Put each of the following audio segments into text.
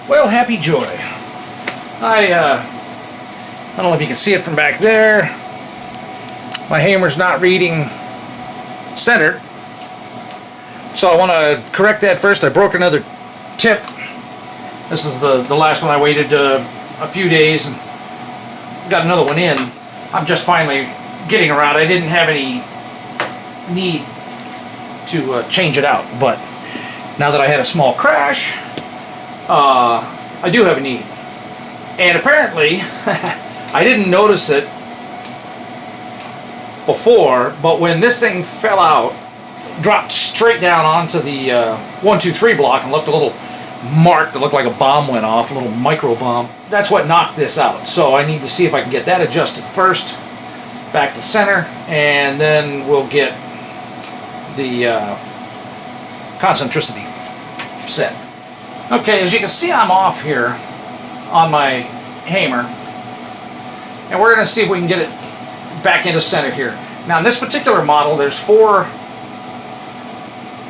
Well, happy joy. I don't know if you can see it from back there. My Haimer's not reading centered. So I want to correct that first. I broke another tip. This is the last one. I waited a few days and got another one in. I'm just finally getting around. I didn't have any need to change it out, but now that I had a small crash, I do have a need. And apparently, I didn't notice it before, but when this thing fell out, dropped straight down onto the 1, 2, 3 block and left a little mark that looked like a bomb went off, a little micro bomb. That's what knocked this out. So I need to see if I can get that adjusted first, back to center, and then we'll get the concentricity set. Okay, as you can see, I'm off here on my Haimer, and we're going to see if we can get it back into center here. Now in this particular model, there's 4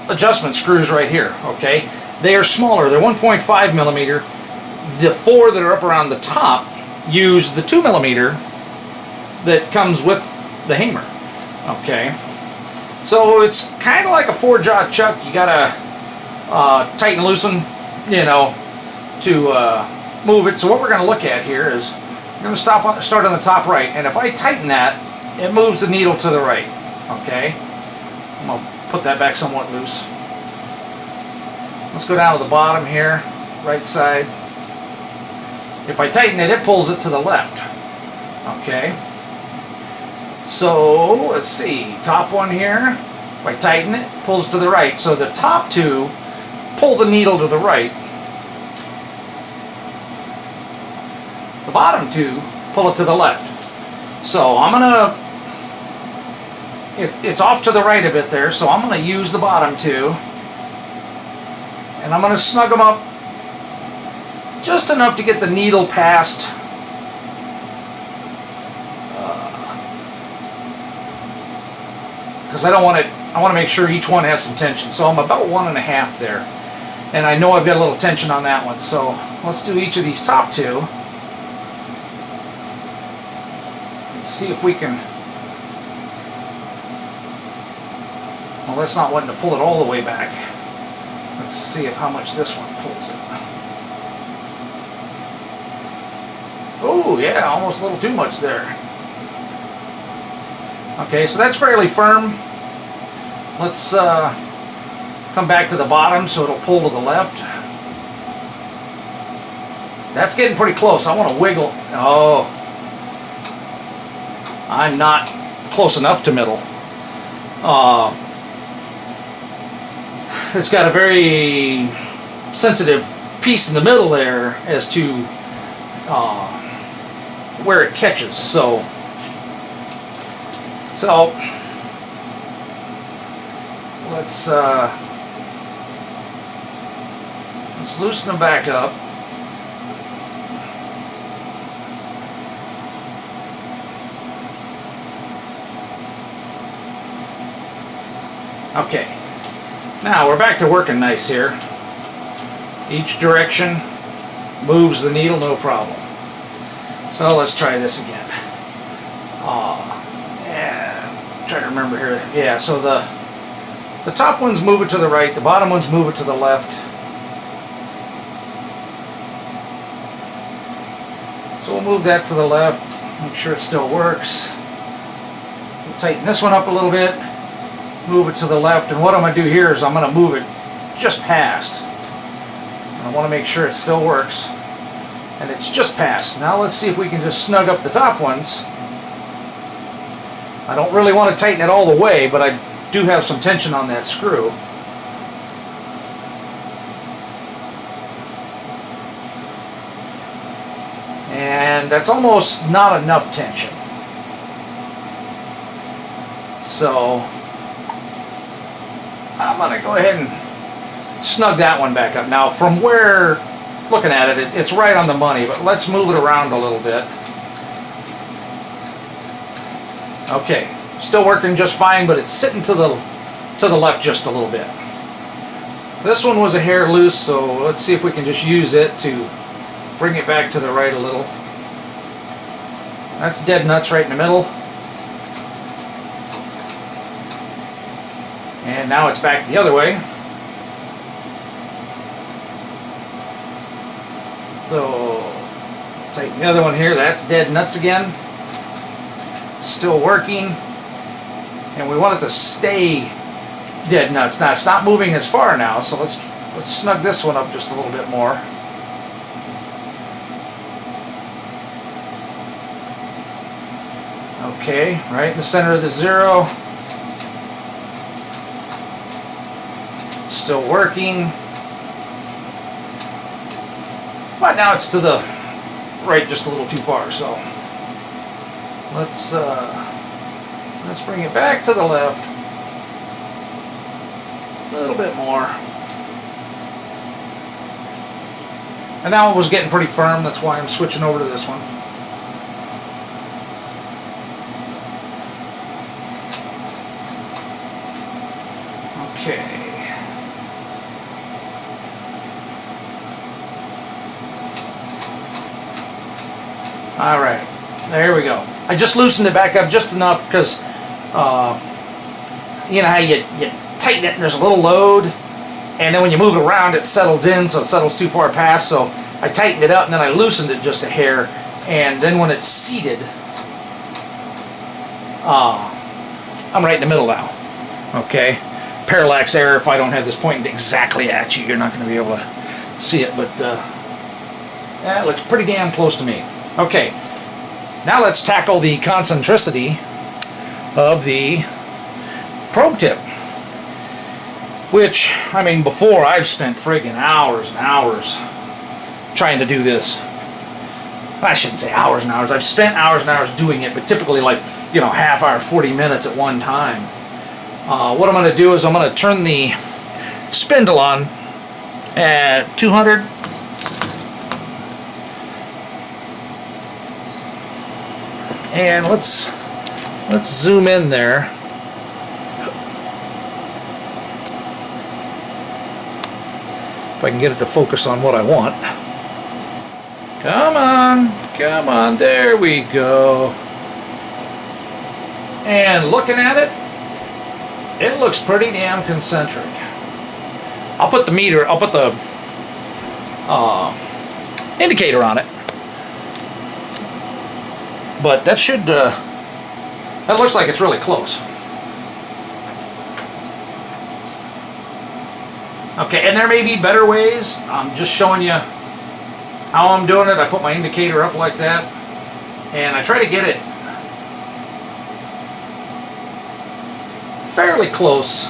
adjustment screws right here. Okay, they are smaller. They're 1.5 millimeter. The 4 that are up around the top use the 2 millimeter that comes with the Haimer. Okay, so it's kind of like a 4-jaw chuck. You gotta tighten and loosen, you know, to move it. So what we're going to look at here is I'm going to start on the top right, and if I tighten that, it moves the needle to the right. Okay, I'm going to put that back somewhat loose. Let's go down to the bottom here, right side. If I tighten it, it pulls it to the left. Okay, so let's see, top one here, if I tighten it, it pulls to the right. So the top 2 pull the needle to the right. The bottom 2 pull it to the left. So I'm gonna, it's off to the right a bit there, so I'm gonna use the bottom 2, and I'm gonna snug them up just enough to get the needle past because I don't want it, I want to make sure each one has some tension. So I'm about 1.5 there, and I know I've got a little tension on that one. So let's do each of these top 2. Let's see if we can. Well, that's not wanting to pull it all the way back. Let's see if how much this one pulls it. Oh yeah, almost a little too much there. Okay, so that's fairly firm. Let's come back to the bottom so it'll pull to the left. That's getting pretty close. I want to wiggle. Oh, I'm not close enough to middle. It's got a very sensitive piece in the middle there as to where it catches. So let's loosen them back up. Okay, now we're back to working nice here. Each direction moves the needle, no problem. So let's try this again. And try to remember here. Yeah, so the top ones move it to the right, the bottom ones move it to the left. So we'll move that to the left, make sure it still works. We'll tighten this one up a little bit, move it to the left, and what I'm going to do here is I'm going to move it just past. And I want to make sure it still works. And it's just past. Now let's see if we can just snug up the top ones. I don't really want to tighten it all the way, but I do have some tension on that screw. And that's almost not enough tension. So I'm going to go ahead and snug that one back up. Now from where, looking at it, it's right on the money, but let's move it around a little bit. Okay, still working just fine, but it's sitting to the left just a little bit. This one was a hair loose, so let's see if we can just use it to bring it back to the right a little. That's dead nuts right in the middle. And now it's back the other way. So, take the other one here. That's dead nuts again. Still working. And we want it to stay dead nuts. Now, it's not moving as far now, so let's snug this one up just a little bit more. Okay, right in the center of the 0. Still working. But now it's to the right just a little too far, so let's bring it back to the left a little bit more. And now it was getting pretty firm, that's why I'm switching over to this one. Okay. All right, there we go. I just loosened it back up just enough because you know how you tighten it and there's a little load, and then when you move it around it settles in, so it settles too far past. So I tightened it up and then I loosened it just a hair, and then when it's seated, I'm right in the middle now. Okay, parallax error. If I don't have this pointed exactly at you, you're not going to be able to see it, but that looks pretty damn close to me. Okay, now let's tackle the concentricity of the probe tip, which, I mean, before I've spent friggin' hours and hours trying to do this. I shouldn't say hours and hours. I've spent hours and hours doing it, but typically like, you know, half hour, 40 minutes at one time. What I'm going to do is I'm going to turn the spindle on at 200. And let's zoom in there. If I can get it to focus on what I want. Come on, there we go. And looking at it, it looks pretty damn concentric. I'll put the meter, I'll put the indicator on it. But that should, that looks like it's really close. Okay, and there may be better ways. I'm just showing you how I'm doing it. I put my indicator up like that, and I try to get it fairly close,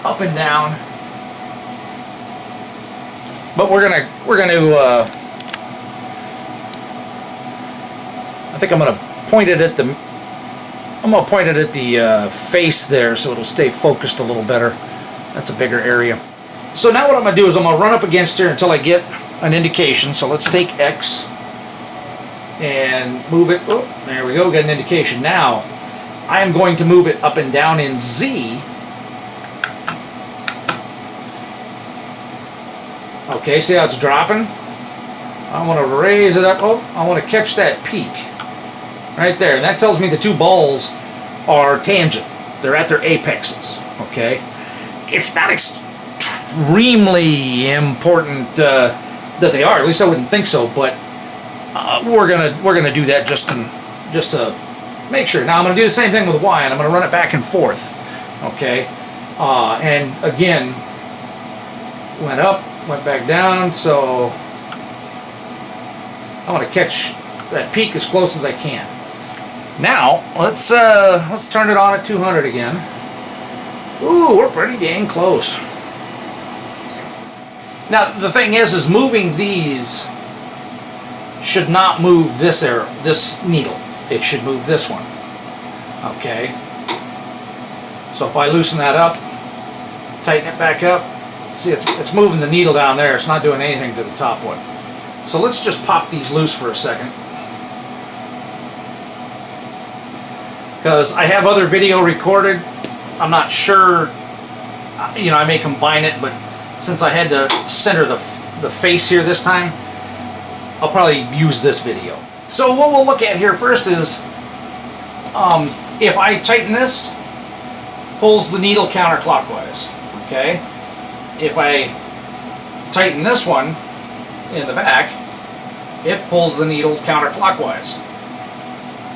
up and down. But we're gonna I think I'm gonna point it at the face there, so it'll stay focused a little better. That's a bigger area. So now what I'm going to do is I'm going to run up against here until I get an indication. So let's take X and move it. Oh, there we go, get an indication. Now I am going to move it up and down in Z. Okay, see how it's dropping? I want to raise it up. Oh, I want to catch that peak right there. And that tells me the two balls are tangent. They're at their apexes. Okay, it's not extremely important that they are. At least I wouldn't think so. But we're gonna do that just to make sure. Now I'm gonna do the same thing with Y, and I'm gonna run it back and forth. Okay, and again, went up, went back down. So I want to catch that peak as close as I can. Now let's turn it on at 200 again. Ooh, we're pretty dang close. Now the thing is moving these should not move this needle. It should move this one. Okay. So if I loosen that up, tighten it back up, see it's moving the needle down there. It's not doing anything to the top one. So let's just pop these loose for a second, because I have other video recorded. I'm not sure, you know, I may combine it, but since I had to center the face here this time, I'll probably use this video. So what we'll look at here first is, if I tighten this, pulls the needle counterclockwise, okay? If I tighten this one in the back, it pulls the needle counterclockwise.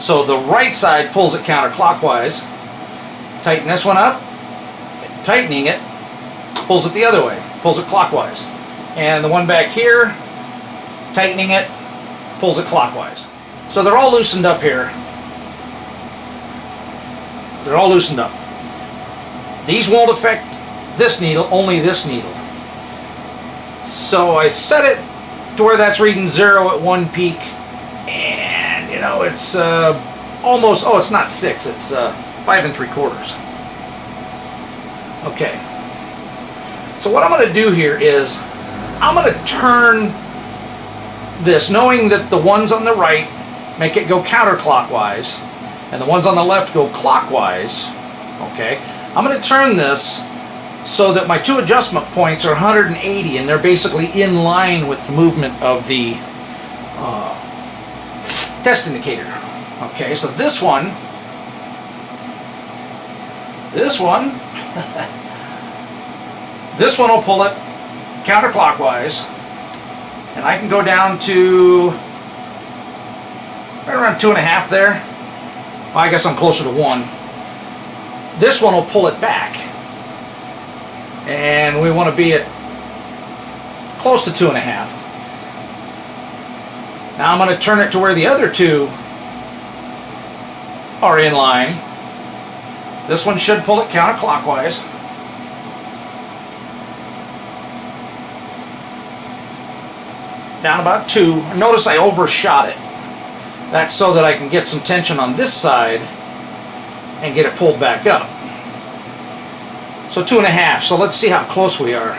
So the right side pulls it counterclockwise. Tighten this one up, tightening it, pulls it the other way, pulls it clockwise. And the one back here, tightening it, pulls it clockwise. So they're all loosened up here. They're all loosened up. These won't affect this needle, only this needle. So I set it to where that's reading 0 at one peak, and you know, it's almost, oh, it's not 6, it's 5 3/4. Okay. So what I'm going to do here is I'm going to turn this, knowing that the ones on the right make it go counterclockwise and the ones on the left go clockwise. Okay, I'm going to turn this so that my two adjustment points are 180 and they're basically in line with the movement of the test indicator. Okay, so this one this one will pull it counterclockwise, and I can go down to right around 2.5 there. Well, I guess I'm closer to 1. This one will pull it back, and we want to be at close to 2.5. Now I'm going to turn it to where the other two are in line. This one should pull it counterclockwise. Down about 2. Notice I overshot it. That's so that I can get some tension on this side and get it pulled back up. So 2.5. So let's see how close we are.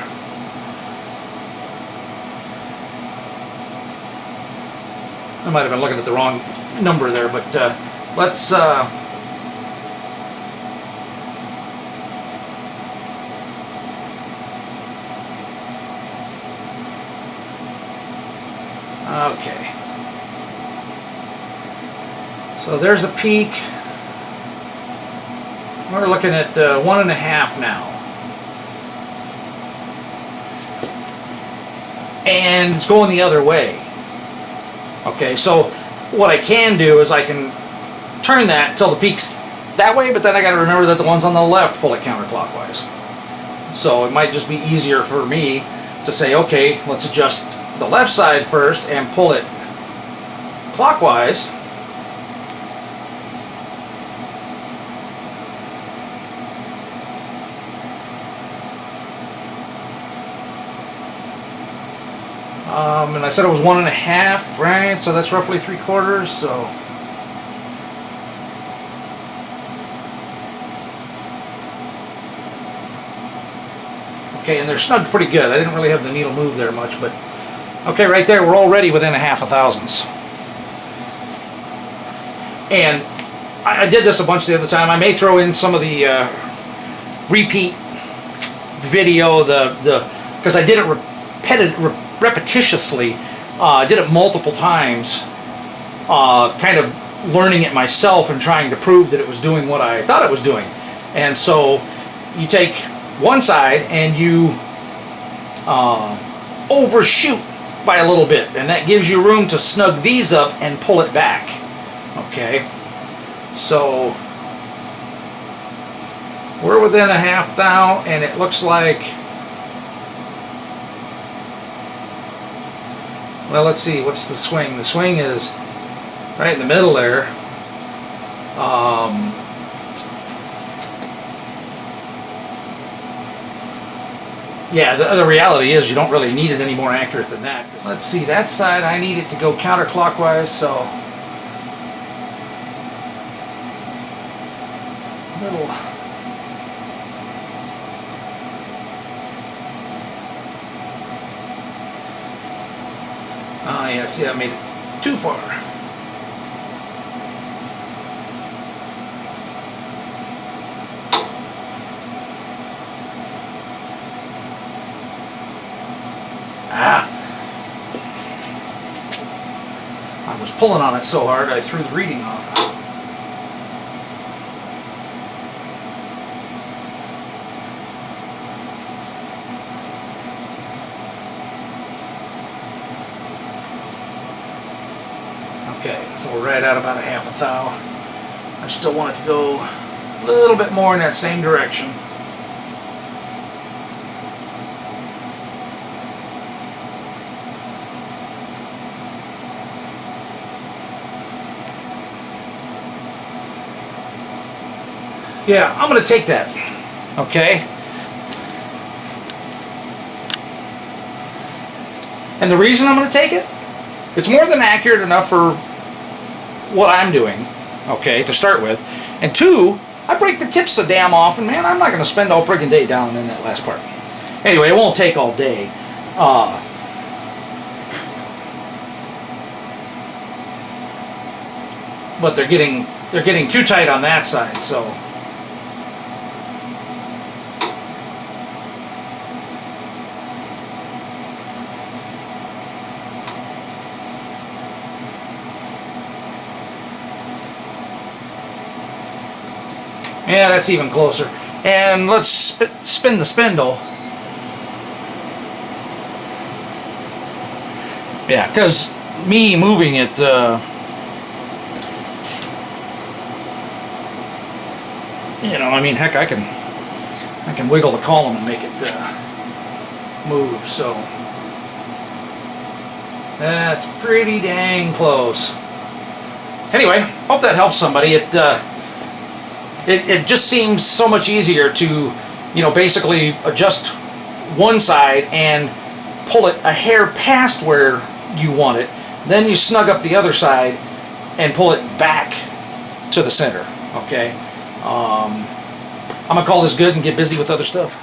I might have been looking at the wrong number there, but let's okay. So there's a peak. We're looking at 1.5 now. And it's going the other way. Okay, so what I can do is I can turn that until the peak's that way, but then I got to remember that the ones on the left pull it counterclockwise. So it might just be easier for me to say, okay, let's adjust the left side first and pull it clockwise. And I said it was 1.5, right? So that's roughly 3/4. So okay, and they're snugged pretty good. I didn't really have the needle move there much, but okay, right there, we're already within 0.5 thousandths. And I did this a bunch the other time. I may throw in some of the repeat video, because I did it repetitiously. I did it multiple times, kind of learning it myself and trying to prove that it was doing what I thought it was doing. And so you take one side and you overshoot by a little bit, and that gives you room to snug these up and pull it back. Okay, so we're within 0.5 thou, and it looks like, well, let's see, what's the swing? The swing is right in the middle there. Yeah, the reality is you don't really need it any more accurate than that. Let's see, that side I need it to go counterclockwise, so little. Oh yeah, see, I made it too far. I was pulling on it so hard I threw the reading off. Okay, so we're right at about a half a thou. I still want it to go a little bit more in that same direction. Yeah, I'm going to take that, okay? And the reason I'm going to take it, it's more than accurate enough for what I'm doing, okay, to start with. And two, I break the tips so damn often, man, I'm not going to spend all friggin' day down in that last part. Anyway, it won't take all day. But they're getting too tight on that side, so... Yeah, that's even closer. And let's spin the spindle. Yeah, because me moving it, you know, I mean, heck, I can wiggle the column and make it move. So that's pretty dang close. Anyway, hope that helps somebody. It just seems so much easier to, you know, basically adjust one side and pull it a hair past where you want it. Then you snug up the other side and pull it back to the center, okay? I'm going to call this good and get busy with other stuff.